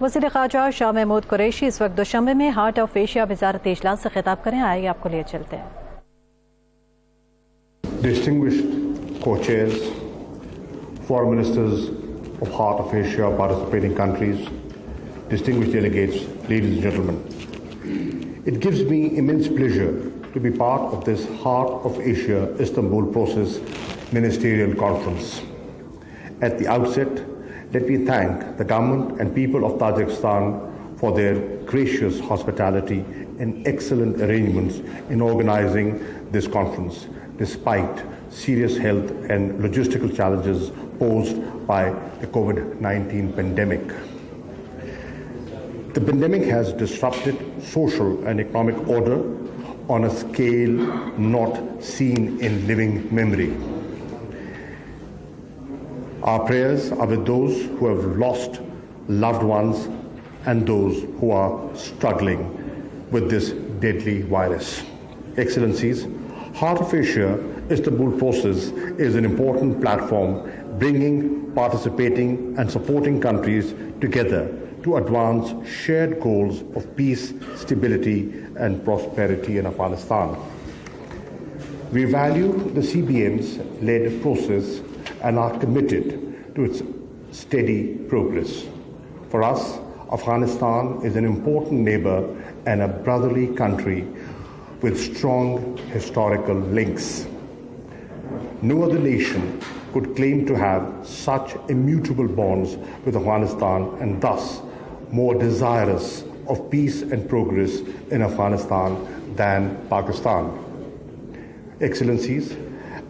वज़ीर ख़ारजा शाह महमूद कुरैशी इस वक्त दुशंबे में हार्ट ऑफ एशिया वज़ारत इजलास से खिताब करें। आइए आपको लिए चलते हैं। Distinguished co-chairs, foreign ministers of Heart of Asia participating countries, distinguished delegates, ladies and gentlemen, it gives me immense pleasure to be part of this Heart of Asia-Istanbul process ministerial conference. At the outset, let me thank the government and people of Tajikistan for their gracious hospitality and excellent arrangements in organizing this conference, despite serious health and logistical challenges posed by the COVID-19 pandemic. The pandemic has disrupted social and economic order on a scale not seen in living memory. Our prayers are with those who have lost loved ones and those who are struggling with this deadly virus. Excellencies, Heart of Asia Istanbul process is an important platform bringing, participating and supporting countries together to advance shared goals of peace, stability and prosperity in Afghanistan. We value the CBM's led process and are committed to its steady progress. For us, Afghanistan is an important neighbor and a brotherly country with strong historical links. No other nation could claim to have such immutable bonds with Afghanistan and thus more desirous of peace and progress in Afghanistan than Pakistan. Excellencies,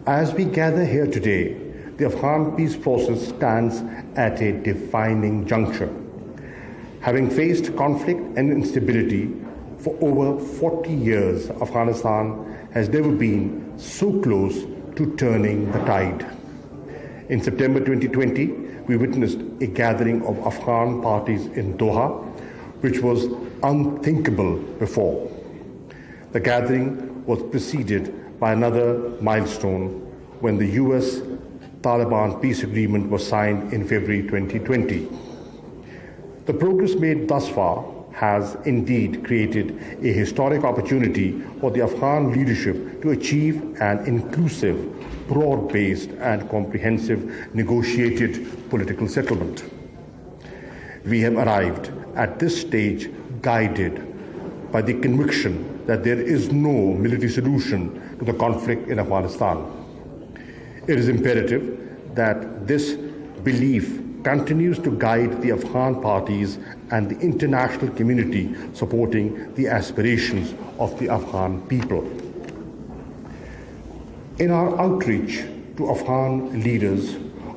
as we gather here today, the Afghan peace process stands at a defining juncture. Having faced conflict and instability for over 40 years, Afghanistan has never been so close to turning the tide. In September 2020, we witnessed a gathering of Afghan parties in Doha, which was unthinkable before. The gathering was preceded by another milestone when the US-Taliban peace agreement was signed in February 2020. The progress made thus far has indeed created a historic opportunity for the Afghan leadership to achieve an inclusive, broad-based and comprehensive negotiated political settlement. We have arrived at this stage guided by the conviction that there is no military solution to the conflict in Afghanistan. It is imperative that this belief continues to guide the Afghan parties and the international community supporting the aspirations of the Afghan people. In our outreach to Afghan leaders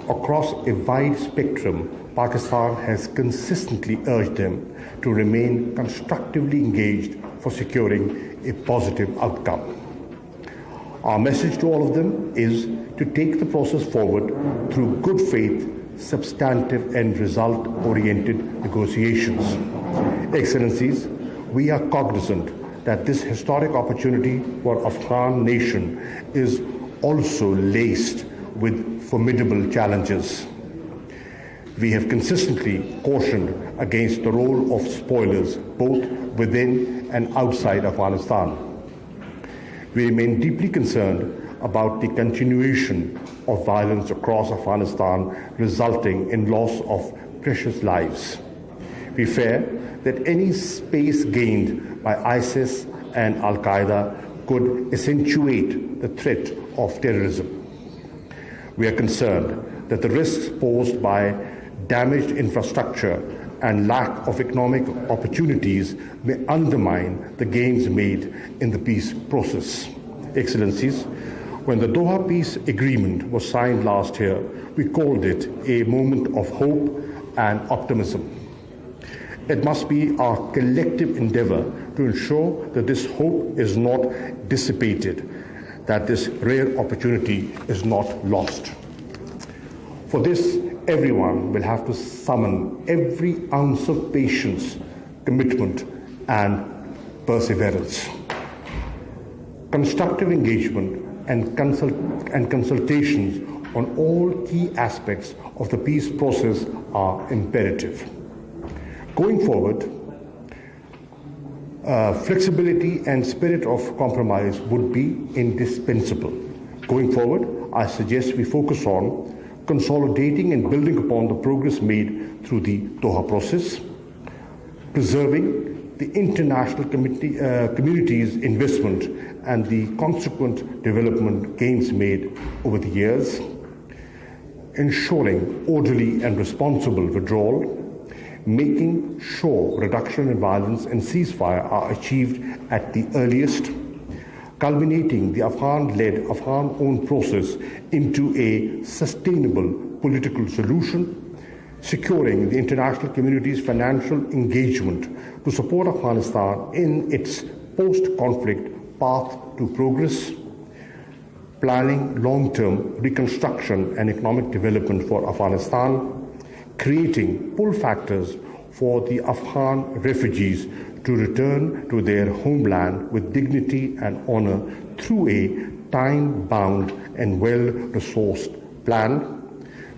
across a wide spectrum, Pakistan has consistently urged them to remain constructively engaged for securing a positive outcome. Our message to all of them is to take the process forward through good faith, substantive and result-oriented negotiations. Excellencies, we are cognizant that this historic opportunity for Afghan nation is also laced with formidable challenges. We have consistently cautioned against the role of spoilers both within and outside Afghanistan. We remain deeply concerned about the continuation of violence across Afghanistan resulting in loss of precious lives. We fear that any space gained by ISIS and Al-Qaeda could accentuate the threat of terrorism. We are concerned that the risks posed by damaged infrastructure and lack of economic opportunities may undermine the gains made in the peace process. Excellencies, when the Doha Peace Agreement was signed last year, we called it a moment of hope and optimism. It must be our collective endeavor to ensure that this hope is not dissipated, that this rare opportunity is not lost. For this, everyone will have to summon every ounce of patience, commitment, and perseverance. Constructive engagement and consultations on all key aspects of the peace process are imperative. Going forward, flexibility and spirit of compromise would be indispensable. Going forward, I suggest we focus on consolidating and building upon the progress made through the Doha process, preserving the international community's investment and the consequent development gains made over the years, ensuring orderly and responsible withdrawal, making sure reduction in violence and ceasefire are achieved at the earliest, culminating the Afghan-led, Afghan-owned process into a sustainable political solution, securing the international community's financial engagement to support Afghanistan in its post-conflict path to progress, planning long-term reconstruction and economic development for Afghanistan, creating pull factors for the Afghan refugees to return to their homeland with dignity and honor through a time-bound and well-resourced plan.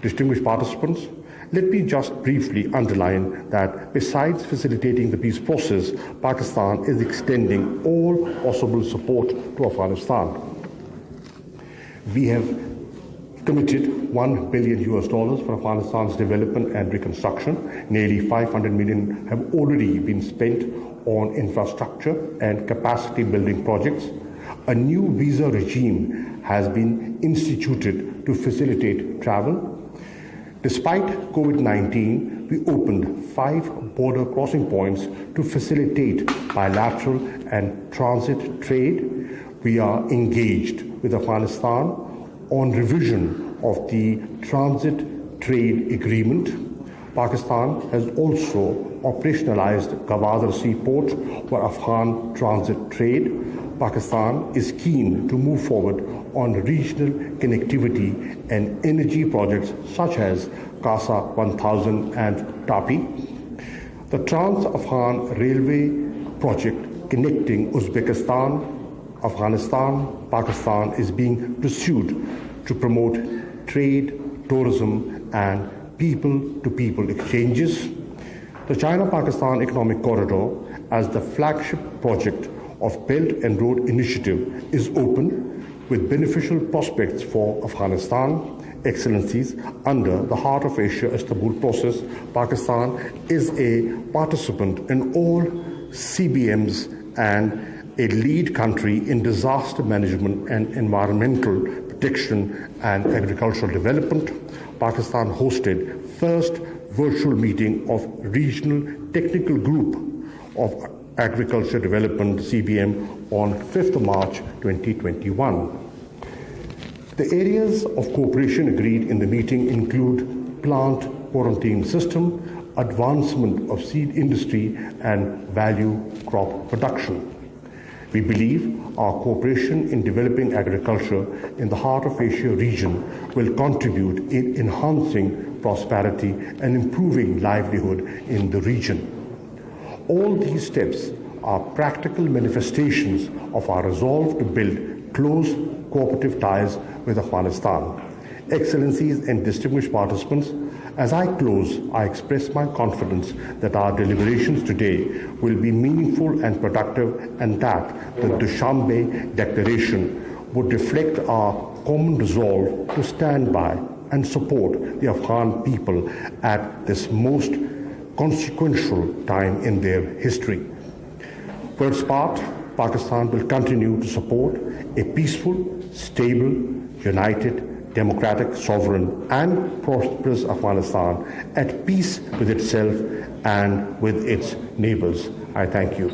Distinguished participants, let me just briefly underline that besides facilitating the peace process, Pakistan is extending all possible support to Afghanistan. We have committed $1 billion for Afghanistan's development and reconstruction. Nearly $500 million have already been spent on infrastructure and capacity building projects. A new visa regime has been instituted to facilitate travel. Despite COVID-19, we opened 5 border crossing points to facilitate bilateral and transit trade. We are engaged with Afghanistan on revision of the transit trade agreement. Pakistan has also operationalized Gwadar Seaport for Afghan transit trade. Pakistan is keen to move forward on regional connectivity and energy projects such as Kasa 1000 and Tapi. The Trans-Afghan Railway project connecting Uzbekistan, Afghanistan, Pakistan is being pursued to promote trade, tourism, and people-to-people exchanges. The China-Pakistan Economic Corridor, as the flagship project of Belt and Road Initiative, is open with beneficial prospects for Afghanistan. Excellencies, under the Heart of Asia-Istanbul process, Pakistan is a participant in all CBMs and a lead country in disaster management and environmental protection and agricultural development. Pakistan hosted first virtual meeting of Regional Technical Group of Agriculture Development CBM on 5th March 2021. The areas of cooperation agreed in the meeting include plant quarantine system, advancement of seed industry, and value crop production. We believe our cooperation in developing agriculture in the Heart of Asia region will contribute in enhancing prosperity and improving livelihood in the region. All these steps are practical manifestations of our resolve to build close cooperative ties with Afghanistan. Excellencies and distinguished participants, as I close, I express my confidence that our deliberations today will be meaningful and productive, and that the Dushanbe Declaration would reflect our common resolve to stand by and support the Afghan people at this most consequential time in their history. For its part, Pakistan will continue to support a peaceful, stable, united, democratic, sovereign, and prosperous Afghanistan at peace with itself and with its neighbors. I thank you.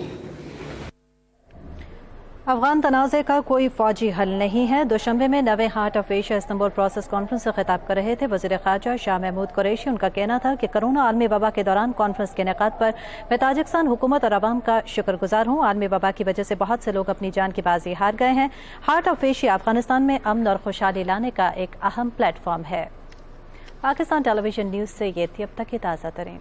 Afghan तनाज़े का कोई फौजी हल नहीं है। Dushanbe में 9वें heart of Asia Istanbul process conference से खिताब कर रहे थे वज़ीर ख़ारजा शाह महमूद कुरैशी। उनका कहना था कि कोरोना आलमी वबा के दौरान कॉन्फ्रेंस के इनेकाद पर मैं ताजिकिस्तान हुकूमत और अवाम का शुक्रगुजार हूँ। आलमी वबा की वजह से बहुत से लोग अपनी जान की बाजी हार गए हैं। हार्ट ऑफ एशिया अफगानिस्तान में अमन और खुशहाली लाने का एक अहम प्लेटफॉर्म है। पाकिस्तान टेलीविजन न्यूज़ से ये थी अब तक की ताज़ा तरीन।